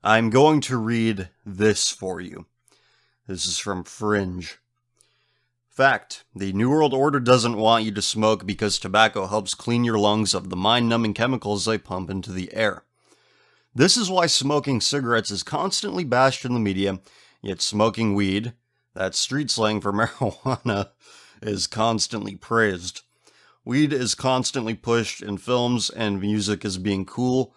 I'm going to read this for you. This is from Fringe. Fact: the New World Order doesn't want you to smoke because tobacco helps clean your lungs of the mind-numbing chemicals they pump into the air. This is why smoking cigarettes is constantly bashed in the media, yet smoking weed, that's street slang for marijuana, is constantly praised. Weed is constantly pushed in films and music as being cool,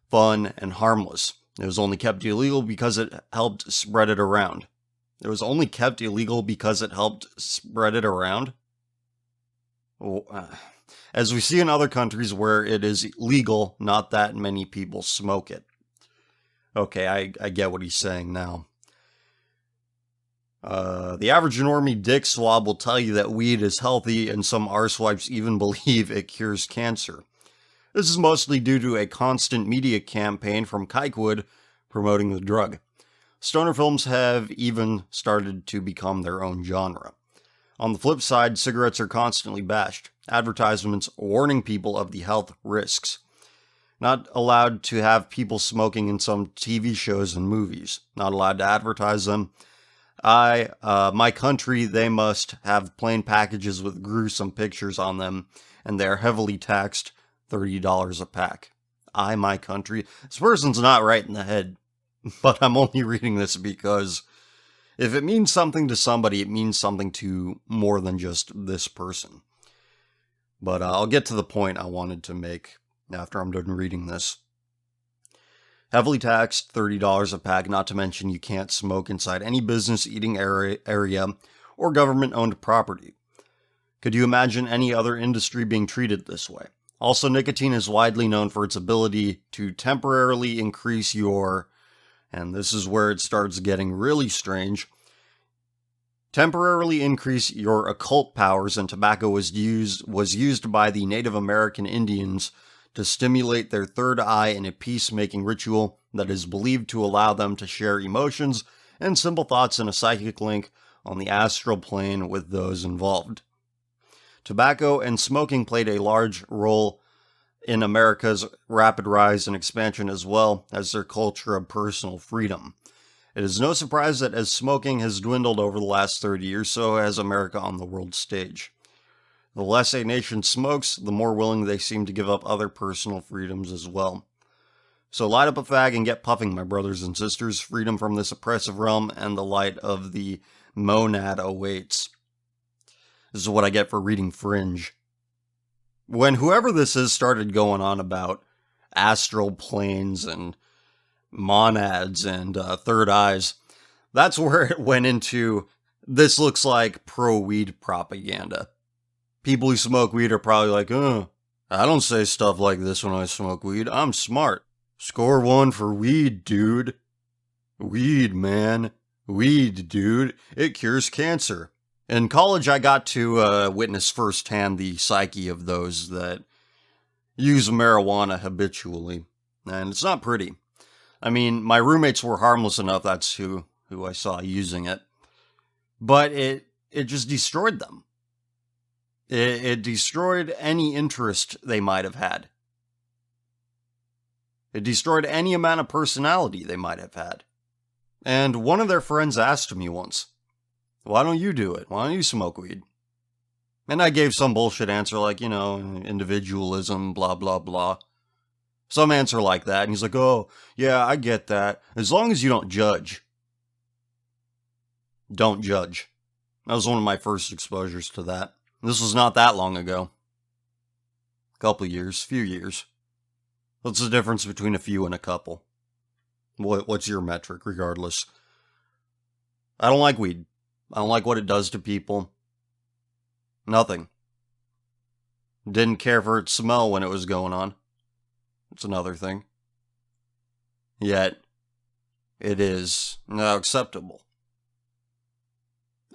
fun, and harmless. It was only kept illegal because it helped spread it around. It was only kept illegal because it helped spread it around? As we see in other countries where it is legal, not that many people smoke it. Okay, I get what he's saying now. The average normie dick swab will tell you that weed is healthy, and some arsewipes even believe it cures cancer. This is mostly due to a constant media campaign from Kikewood promoting the drug. Stoner films have even started to become their own genre. On the flip side, cigarettes are constantly bashed. Advertisements warning people of the health risks. Not allowed to have people smoking in some TV shows and movies. Not allowed to advertise them. My country, they must have plain packages with gruesome pictures on them, and they're heavily taxed $30 a pack. My country. This person's not right in the head, but I'm only reading this because if it means something to somebody, it means something to more than just this person. But I'll get to the point I wanted to make after I'm done reading this. Heavily taxed, $30 a pack, not to mention you can't smoke inside any business eating area or government-owned property. Could you imagine any other industry being treated this way? Also, nicotine is widely known for its ability to temporarily increase your, and this is where it starts getting really strange, temporarily increase your occult powers, and tobacco was used by the Native American Indians to stimulate their third eye in a peacemaking ritual that is believed to allow them to share emotions and simple thoughts in a psychic link on the astral plane with those involved. Tobacco and smoking played a large role in America's rapid rise and expansion, as well as their culture of personal freedom. It is no surprise that as smoking has dwindled over the last 30 years, so has America on the world stage. The less a nation smokes, the more willing they seem to give up other personal freedoms as well. So light up a fag and get puffing, my brothers and sisters. Freedom from this oppressive realm and the light of the monad awaits. This is what I get for reading Fringe. When whoever this is started going on about astral planes and monads and third eyes, that's where it went into, this looks like pro-weed propaganda. People who smoke weed are probably like, I don't say stuff like this when I smoke weed. I'm smart. Score one for weed, dude. Weed, man. Weed, dude. It cures cancer. In college, I got to witness firsthand the psyche of those that use marijuana habitually. And it's not pretty. I mean, my roommates were harmless enough, that's who I saw using it. But it just destroyed them. It destroyed any interest they might have had. It destroyed any amount of personality they might have had. And one of their friends asked me once, why don't you do it? Why don't you smoke weed? And I gave some bullshit answer like, individualism, blah, blah, blah. Some answer like that. And he's like, oh, yeah, I get that. As long as you don't judge. Don't judge. That was one of my first exposures to that. This was not that long ago. Few years. What's the difference between a few and a couple? What's your metric, regardless? I don't like weed. I don't like what it does to people. Nothing. Didn't care for its smell when it was going on. It's another thing. Yet, it is now acceptable.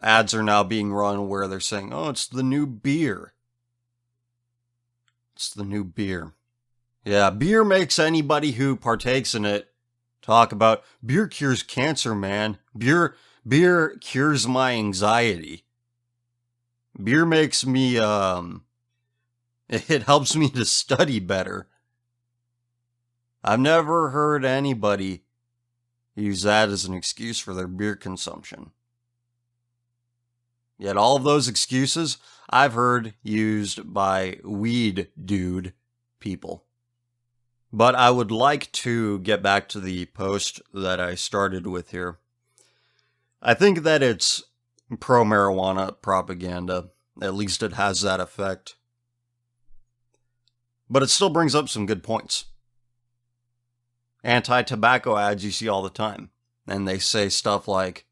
Ads are now being run where they're saying, oh, it's the new beer. It's the new beer. Yeah, beer makes anybody who partakes in it talk about, beer cures cancer, man. Beer cures my anxiety. Beer makes me, it helps me to study better. I've never heard anybody use that as an excuse for their beer consumption. Yet all of those excuses I've heard used by weed dude people. But I would like to get back to the post that I started with here. I think that it's pro-marijuana propaganda. At least it has that effect. But it still brings up some good points. Anti-tobacco ads you see all the time. And they say stuff like,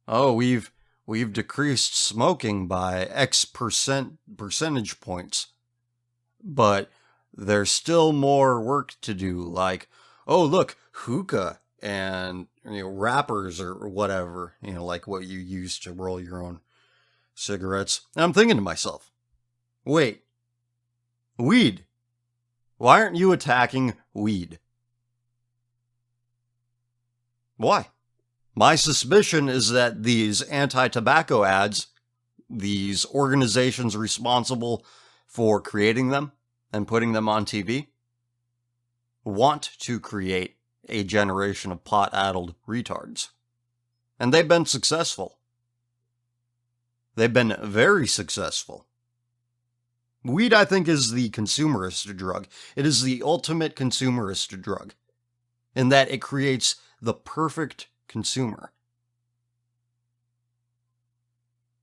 oh, we've decreased smoking by X percentage points. But there's still more work to do. Like, oh, look, hookah and wrappers or whatever, like what you use to roll your own cigarettes. And I'm thinking to myself, wait, weed. Why aren't you attacking weed? Why? My suspicion is that these anti-tobacco ads, these organizations responsible for creating them and putting them on TV, want to create a generation of pot-addled retards. And they've been successful. They've been very successful. Weed, I think, is the consumerist drug. It is the ultimate consumerist drug, in that it creates the perfect consumer.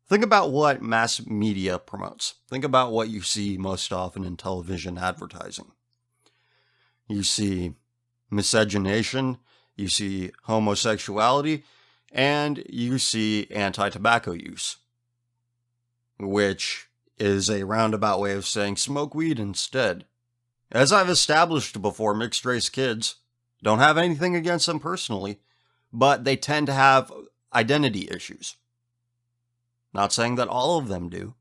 Think about what mass media promotes. Think about what you see most often in television advertising. You see miscegenation, you see homosexuality, and you see anti-tobacco use, which is a roundabout way of saying smoke weed instead. As I've established before, mixed-race kids don't have anything against them personally, but they tend to have identity issues. Not saying that all of them do,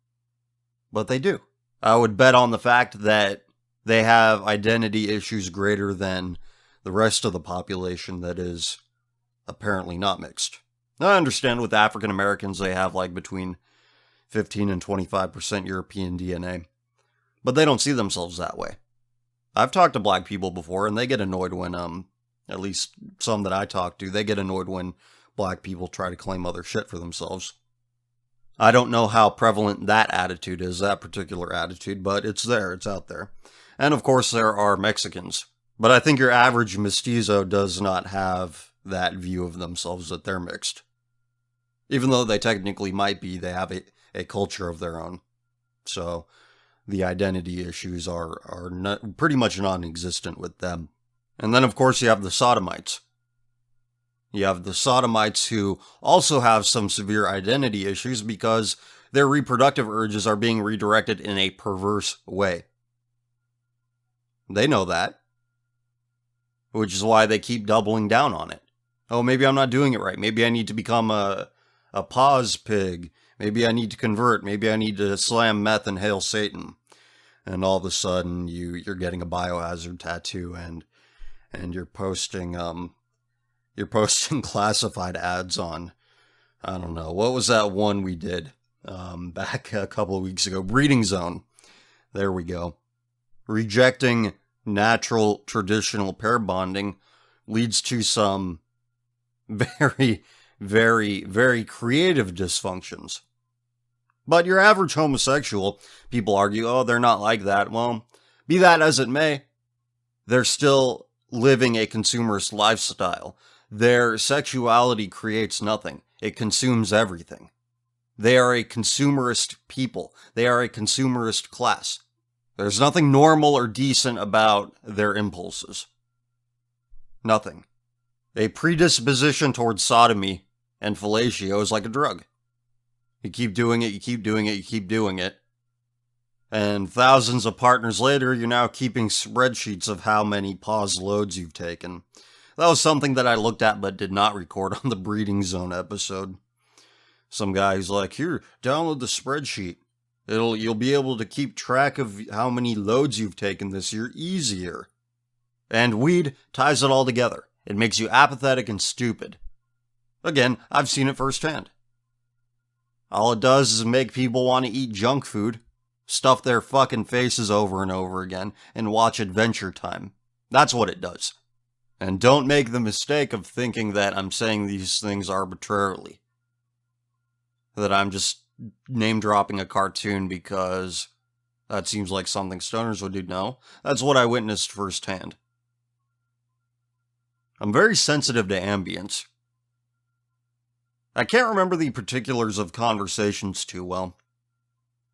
but they do. I would bet on the fact that they have identity issues greater than the rest of the population that is apparently not mixed. Now, I understand with African Americans they have like between 15 and 25% European DNA, but they don't see themselves that way. I've talked to black people before, and they get annoyed when, at least some that I talk to, they get annoyed when black people try to claim other shit for themselves. I don't know how prevalent that attitude is, that particular attitude, but it's there, it's out there. And of course there are Mexicans. But I think your average mestizo does not have that view of themselves that they're mixed. Even though they technically might be, they have a culture of their own. So the identity issues are not, pretty much non-existent with them. And then of course you have the sodomites. You have the sodomites who also have some severe identity issues because their reproductive urges are being redirected in a perverse way. They know that, which is why they keep doubling down on it. Oh, maybe I'm not doing it right. Maybe I need to become a pause pig. Maybe I need to convert. Maybe I need to slam meth and hail Satan. And all of a sudden you're getting a biohazard tattoo and you're posting classified ads on, I don't know, what was that one we did back a couple of weeks ago? Breeding Zone. There we go. Rejecting natural traditional pair bonding leads to some very, very, very creative dysfunctions. But your average homosexual, people argue, oh, they're not like that. Well, be that as it may, they're still living a consumerist lifestyle. Their sexuality creates nothing. It consumes everything. They are a consumerist people. They are a consumerist class. There's nothing normal or decent about their impulses. Nothing. A predisposition towards sodomy and fellatio is like a drug. You keep doing it, you keep doing it, you keep doing it. And thousands of partners later, you're now keeping spreadsheets of how many pause loads you've taken. That was something that I looked at but did not record on the Breeding Zone episode. Some guy's like, here, download the spreadsheet. You'll be able to keep track of how many loads you've taken this year easier. And weed ties it all together. It makes you apathetic and stupid. Again, I've seen it firsthand. All it does is make people want to eat junk food, stuff their fucking faces over and over again, and watch Adventure Time. That's what it does. And don't make the mistake of thinking that I'm saying these things arbitrarily. That I'm just name dropping a cartoon because that seems like something stoners would do. No, that's what I witnessed firsthand. I'm very sensitive to ambience. I can't remember the particulars of conversations too well.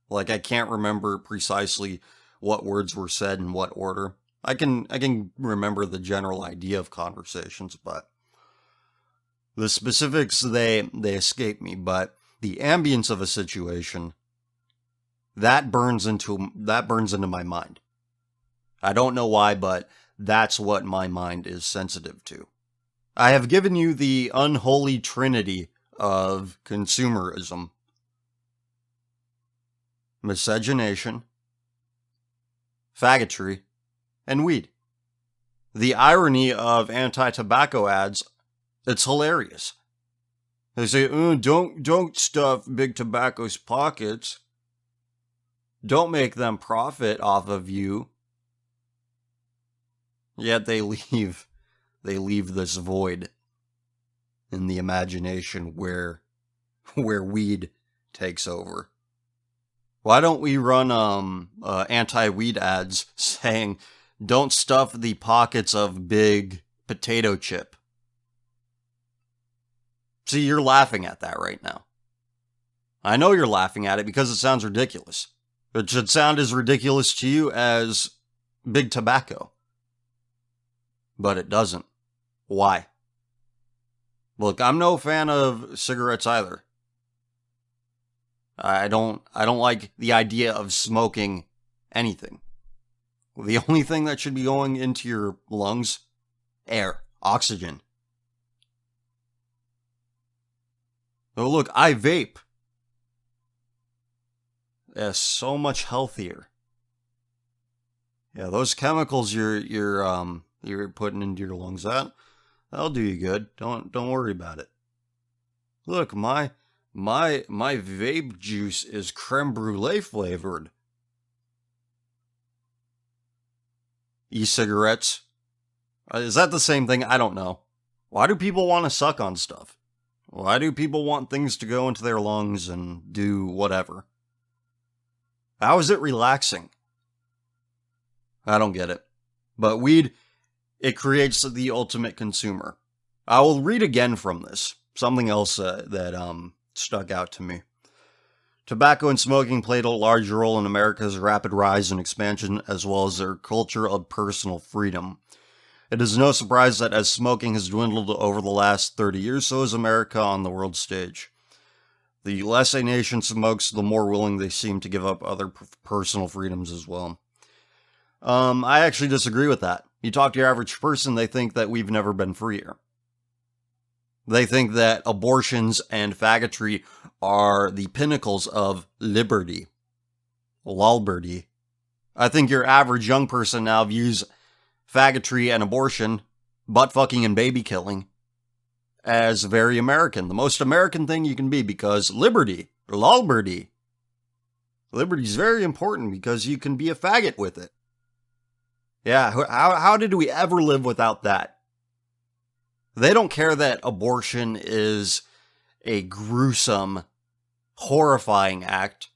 Like, I can't remember precisely what words were said in what order. I can remember the general idea of conversations, but the specifics, they escape me. But the ambience of a situation, that burns into my mind. I don't know why, but that's what my mind is sensitive to. I have given you the unholy trinity of consumerism: miscegenation, faggotry, and weed. The irony of anti-tobacco ads, it's hilarious. They say, don't stuff Big Tobacco's pockets. Don't make them profit off of you. Yet they leave this void in the imagination where weed takes over. Why don't we run anti-weed ads saying, don't stuff the pockets of Big Potato Chip? See, you're laughing at that right now. I know you're laughing at it because it sounds ridiculous. It should sound as ridiculous to you as Big Tobacco. But it doesn't. Why? Look, I'm no fan of cigarettes either. I don't like the idea of smoking anything. The only thing that should be going into your lungs, air, oxygen. Oh, look, I vape. It's so much healthier. Yeah, those chemicals you're putting into your lungs, that'll do you good. Don't worry about it. Look, my vape juice is creme brulee flavored. E-cigarettes. Is that the same thing? I don't know. Why do people want to suck on stuff? Why do people want things to go into their lungs and do whatever? How is it relaxing? I don't get it. But weed, it creates the ultimate consumer. I will read again from this. Something else that stuck out to me. Tobacco and smoking played a large role in America's rapid rise and expansion, as well as their culture of personal freedom. It is no surprise that as smoking has dwindled over the last 30 years, so has America on the world stage. The less a nation smokes, the more willing they seem to give up other personal freedoms as well. I actually disagree with that. You talk to your average person, they think that we've never been freer. They think that abortions and faggotry are the pinnacles of liberty. Lulberty. I think your average young person now views faggotry and abortion, butt fucking and baby killing, as very American. The most American thing you can be, because liberty, lulberty. Liberty is very important because you can be a faggot with it. Yeah, how did we ever live without that? They don't care that abortion is a gruesome, horrifying act.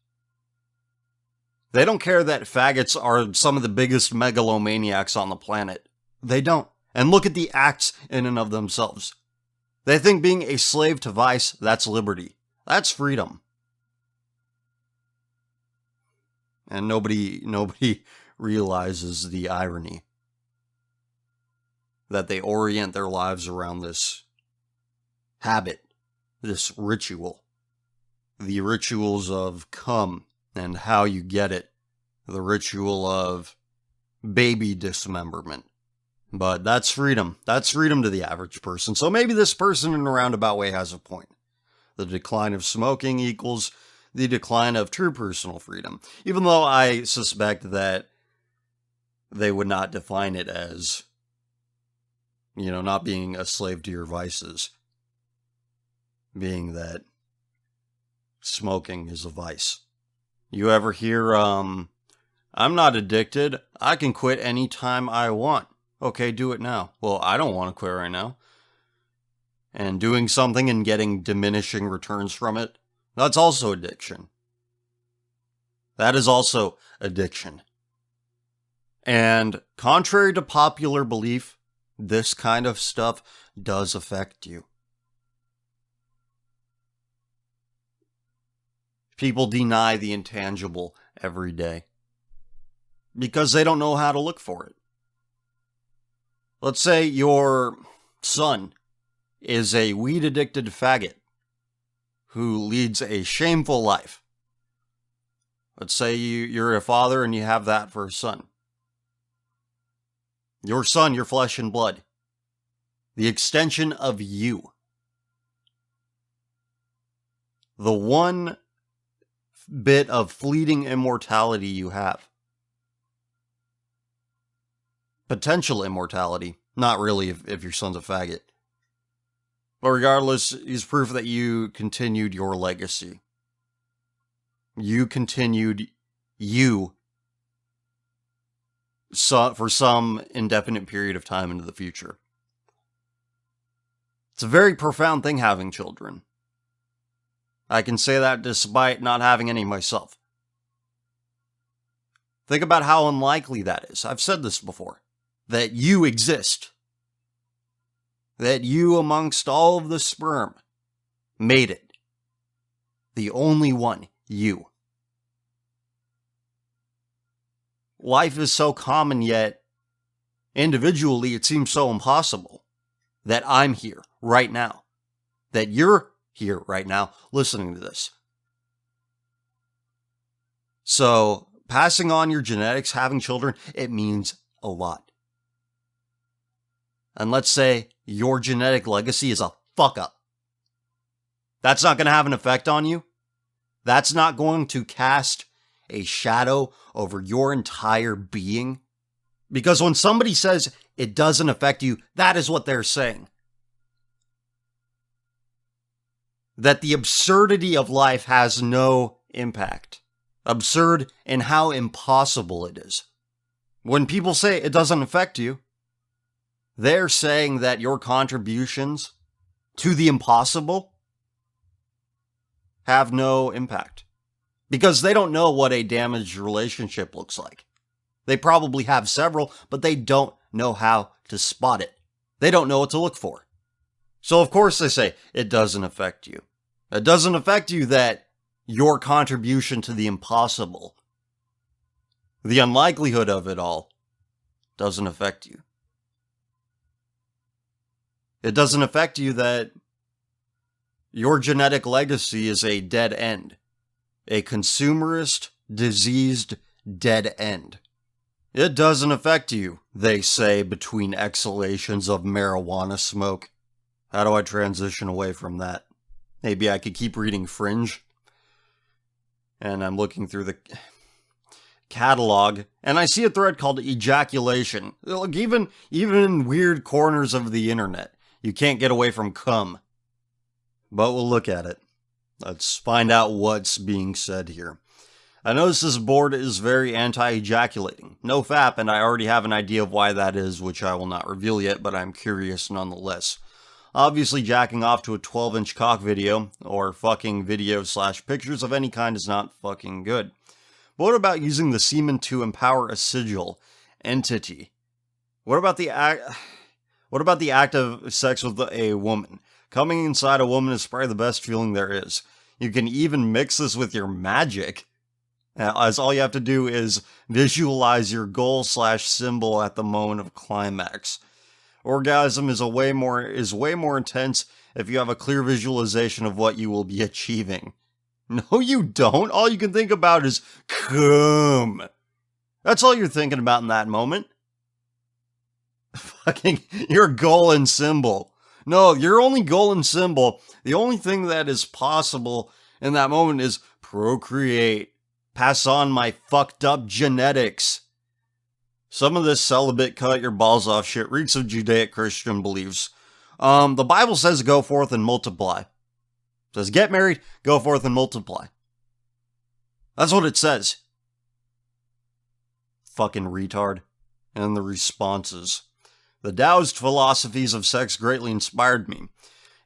They don't care that faggots are some of the biggest megalomaniacs on the planet. They don't. And look at the acts in and of themselves. They think being a slave to vice, that's liberty. That's freedom. And nobody realizes the irony. That they orient their lives around this habit, this ritual. The rituals of cum and how you get it. The ritual of baby dismemberment. But that's freedom. That's freedom to the average person. So maybe this person in a roundabout way has a point. The decline of smoking equals the decline of true personal freedom. Even though I suspect that they would not define it as, not being a slave to your vices. Being that smoking is a vice. You ever hear, I'm not addicted. I can quit anytime I want. Okay, do it now. Well, I don't want to quit right now. And doing something and getting diminishing returns from it, that's also addiction. That is also addiction. And contrary to popular belief, this kind of stuff does affect you. People deny the intangible every day because they don't know how to look for it. Let's say your son is a weed-addicted faggot who leads a shameful life. Let's say you're a father and you have that for a son. Your son, your flesh and blood. The extension of you. The one bit of fleeting immortality you have. Potential immortality. Not really if your son's a faggot. But regardless, is proof that you continued your legacy. You continued you for some indefinite period of time into the future. It's a very profound thing having children. I can say that despite not having any myself. Think about how unlikely that is. I've said this before. That you exist. That you amongst all of the sperm made it. The only one, you. Life is so common, yet individually it seems so impossible that I'm here right now. That you're here right now listening to this. So, passing on your genetics, having children, it means a lot. And let's say your genetic legacy is a fuck up. That's not going to have an effect on you. That's not going to cast a shadow over your entire being. Because when somebody says it doesn't affect you, that is what they're saying. That the absurdity of life has no impact. Absurd in how impossible it is. When people say it doesn't affect you, they're saying that your contributions to the impossible have no impact. Because they don't know what a damaged relationship looks like. They probably have several, but they don't know how to spot it. They don't know what to look for. So of course they say, it doesn't affect you. It doesn't affect you that your contribution to the impossible, the unlikelihood of it all, doesn't affect you. It doesn't affect you that your genetic legacy is a dead end. A consumerist, diseased, dead end. It doesn't affect you, they say between exhalations of marijuana smoke. How do I transition away from that? Maybe I could keep reading Fringe. And I'm looking through the catalog, and I see a thread called ejaculation. Look, even in weird corners of the internet, you can't get away from cum. But we'll look at it. Let's find out what's being said here. I notice this board is very anti-ejaculating. No FAP, and I already have an idea of why that is, which I will not reveal yet, but I'm curious nonetheless. Obviously, jacking off to a 12-inch cock video, or fucking video/pictures of any kind is not fucking good. But what about using the semen to empower a sigil entity? What about the act of sex with a woman? Coming inside a woman is probably the best feeling there is. You can even mix this with your magic, as all you have to do is visualize your goal/symbol at the moment of climax. Orgasm is way more intense if you have a clear visualization of what you will be achieving. No, you don't. All you can think about is cum. That's all you're thinking about in that moment. Fucking your goal and symbol. No, your only goal and symbol, the only thing that is possible in that moment is procreate. Pass on my fucked up genetics. Some of this celibate cut your balls off shit reeks of Judaic-Christian beliefs. The Bible says go forth and multiply. It says get married, go forth and multiply. That's what it says. Fucking retard. And the responses. The Taoist philosophies of sex greatly inspired me.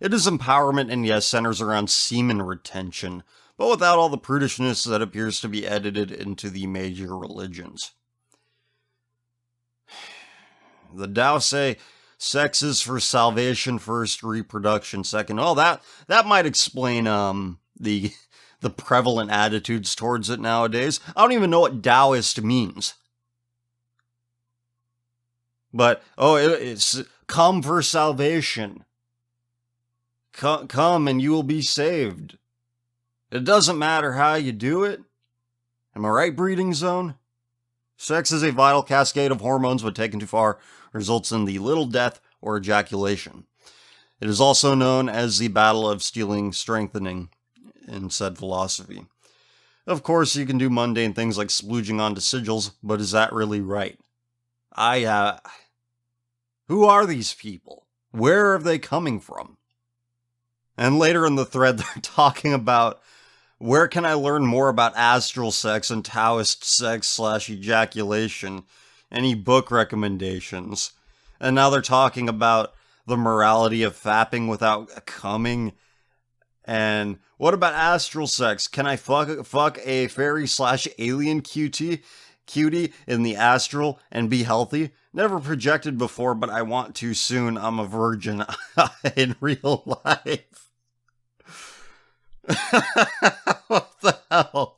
It is empowerment and yes, centers around semen retention, but without all the prudishness that appears to be edited into the major religions. The Tao say sex is for salvation first, reproduction second. Oh, that might explain the prevalent attitudes towards it nowadays. I don't even know what Taoist means. But, it's come for salvation. Come and you will be saved. It doesn't matter how you do it. Am I right, breeding zone? Sex is a vital cascade of hormones, but taken too far, results in the little death or ejaculation. It is also known as the battle of stealing strengthening in said philosophy. Of course, you can do mundane things like splooging onto sigils, but is that really right? Who are these people? Where are they coming from? And later in the thread, they're talking about where can I learn more about astral sex and Taoist sex / ejaculation? Any book recommendations? And now they're talking about the morality of fapping without coming. And what about astral sex? Can I fuck a fairy / alien cutie in the astral and be healthy? Never projected before, but I want to soon. I'm a virgin in real life. What the hell?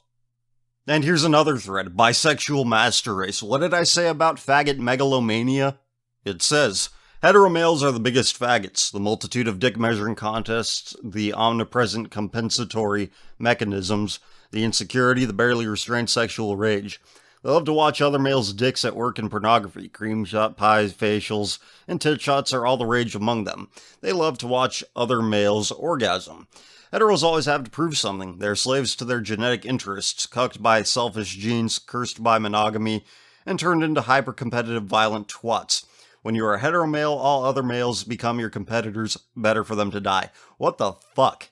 And here's another thread. Bisexual master race. What did I say about faggot megalomania? It says, heteromales are the biggest faggots. The multitude of dick measuring contests, the omnipresent compensatory mechanisms, the insecurity, the barely restrained sexual rage. They love to watch other males' dicks at work in pornography. Cream shot pies, facials, and tit shots are all the rage among them. They love to watch other males orgasm. Heteros always have to prove something. They're slaves to their genetic interests, cucked by selfish genes, cursed by monogamy, and turned into hyper-competitive violent twats. When you are a hetero male, all other males become your competitors. Better for them to die. What the fuck?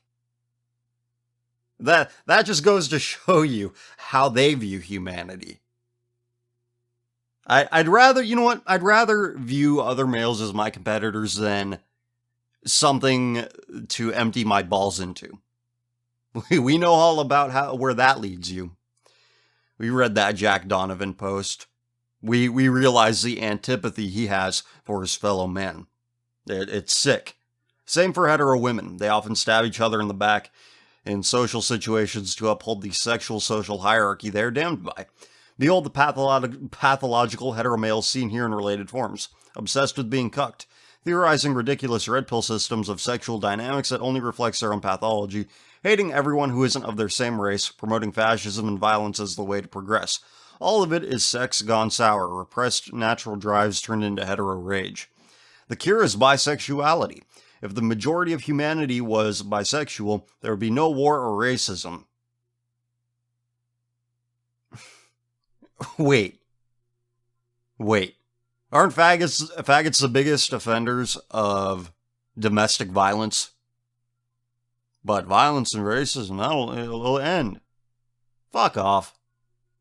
That just goes to show you how they view humanity. I'd rather, you know what? I'd rather view other males as my competitors than something to empty my balls into. We know all about where that leads you. We read that Jack Donovan post. We realize the antipathy he has for his fellow man. It's sick. Same for hetero women. They often stab each other in the back in social situations to uphold the sexual social hierarchy they're damned by. Behold the pathological hetero males seen here in related forms, obsessed with being cucked, theorizing ridiculous red pill systems of sexual dynamics that only reflects their own pathology, hating everyone who isn't of their same race, promoting fascism and violence as the way to progress. All of it is sex gone sour, repressed natural drives turned into hetero rage. The cure is bisexuality. If the majority of humanity was bisexual, there would be no war or racism. Wait. Aren't faggots the biggest offenders of domestic violence? But violence and racism, it'll end. Fuck off.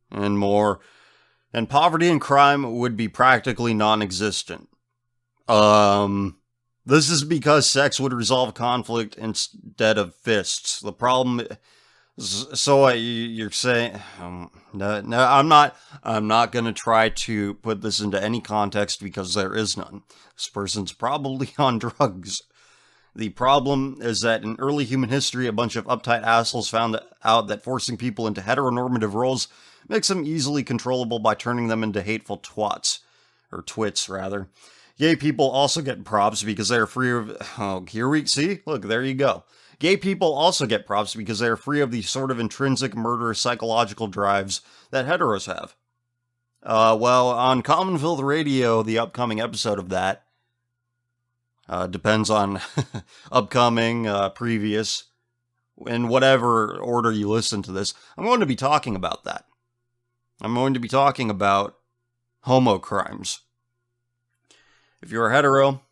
And more. And poverty and crime would be practically non-existent. This is because sex would resolve conflict instead of fists. The problem... So you're saying, no, I'm not going to try to put this into any context because there is none. This person's probably on drugs. The problem is that in early human history, a bunch of uptight assholes found out that forcing people into heteronormative roles makes them easily controllable by turning them into hateful twats. Or twits, rather. Gay people also get props because they are free of... Look, there you go. Gay people also get props because they are free of the sort of intrinsic murderous psychological drives that heteros have. Well, on Common Filth Radio, the upcoming episode of that, depends on upcoming, previous, in whatever order you listen to this, I'm going to be talking about that. I'm going to be talking about homo crimes. If you're a hetero,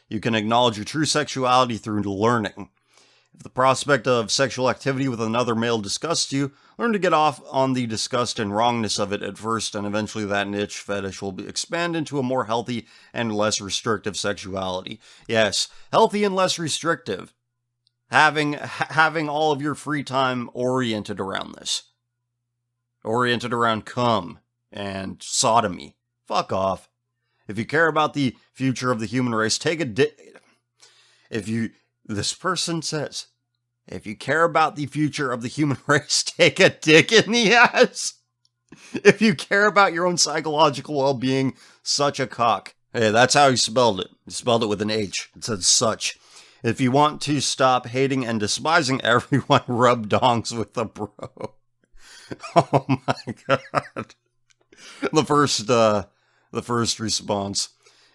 you can acknowledge your true sexuality through learning. If the prospect of sexual activity with another male disgusts you, learn to get off on the disgust and wrongness of it at first, and eventually that niche fetish will expand into a more healthy and less restrictive sexuality. Yes, healthy and less restrictive. Having all of your free time oriented around this. Oriented around cum and sodomy. Fuck off. If you care about the future of the human race, take a This person says, if you care about the future of the human race, take a dick in the ass. If you care about your own psychological well-being, such a cock. Hey, that's how he spelled it. He spelled it with an H. It said such. If you want to stop hating and despising everyone, rub dongs with a bro. Oh my god. The first response.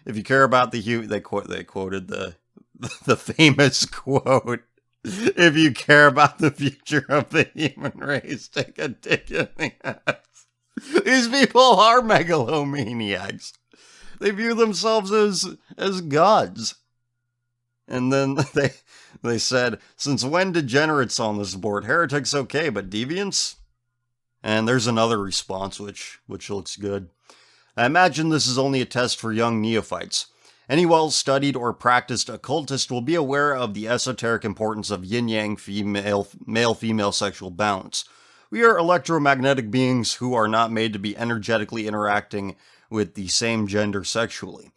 If you care about the they quoted the famous quote. If you care about the future of the human race, take a dick in the ass. These people are megalomaniacs. They view themselves as gods. And then they said, since when degenerates on this board? Heretics okay, but deviants? And there's another response which looks good. I imagine this is only a test for young neophytes. Any well-studied or practiced occultist will be aware of the esoteric importance of yin-yang male-female sexual balance. We are electromagnetic beings who are not made to be energetically interacting with the same gender sexually.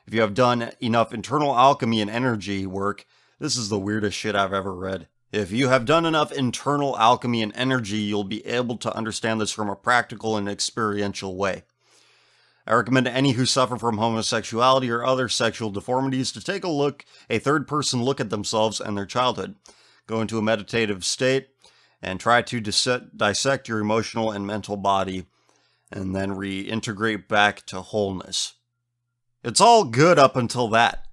If you have done enough internal alchemy and energy work, this is the weirdest shit I've ever read. If you have done enough internal alchemy and energy, you'll be able to understand this from a practical and experiential way. I recommend to any who suffer from homosexuality or other sexual deformities to take a third-person look at themselves and their childhood. Go into a meditative state and try to dissect your emotional and mental body and then reintegrate back to wholeness. It's all good up until that.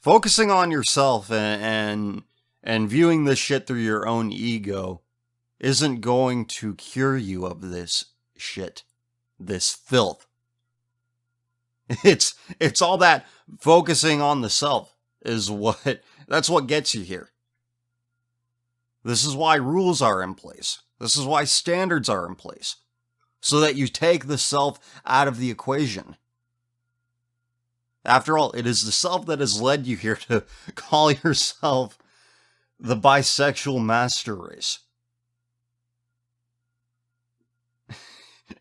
Focusing on yourself and viewing this shit through your own ego isn't going to cure you of this shit. This filth. It's all that focusing on the self that's what gets you here. This is why rules are in place. This is why standards are in place. So that you take the self out of the equation. After all, it is the self that has led you here to call yourself the bisexual master race.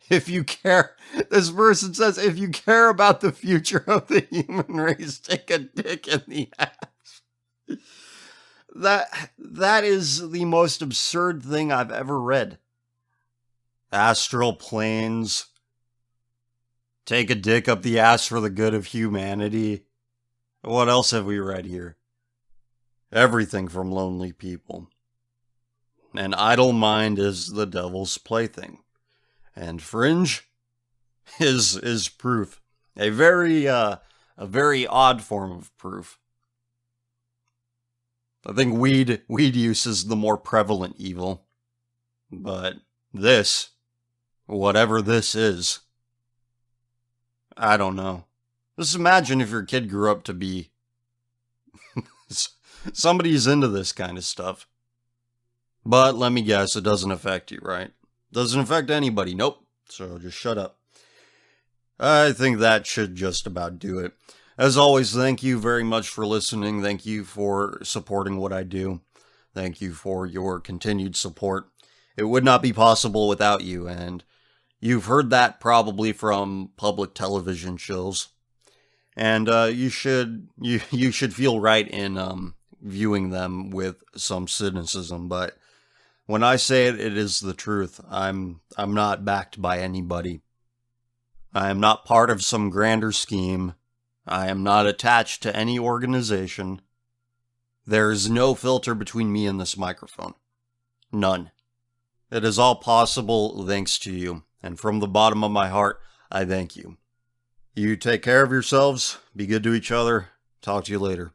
If you care, this person says, if you care about the future of the human race, take a dick in the ass. That is the most absurd thing I've ever read. Astral planes. Take a dick up the ass for the good of humanity. What else have we read here? Everything from lonely people. An idle mind is the devil's plaything. And fringe is proof. A very odd form of proof. I think weed use is the more prevalent evil. But this, whatever this is, I don't know. Just imagine if your kid grew up to be somebody's into this kind of stuff. But let me guess, it doesn't affect you, right? Doesn't affect anybody. Nope. So just shut up. I think that should just about do it. As always, thank you very much for listening. Thank you for supporting what I do. Thank you for your continued support. It would not be possible without you, and you've heard that probably from public television shows. And you should feel right in viewing them with some cynicism, but when I say it, it is the truth. I'm not backed by anybody. I am not part of some grander scheme. I am not attached to any organization. There is no filter between me and this microphone. None. It is all possible thanks to you, and from the bottom of my heart, I thank you. You take care of yourselves, be good to each other, talk to you later.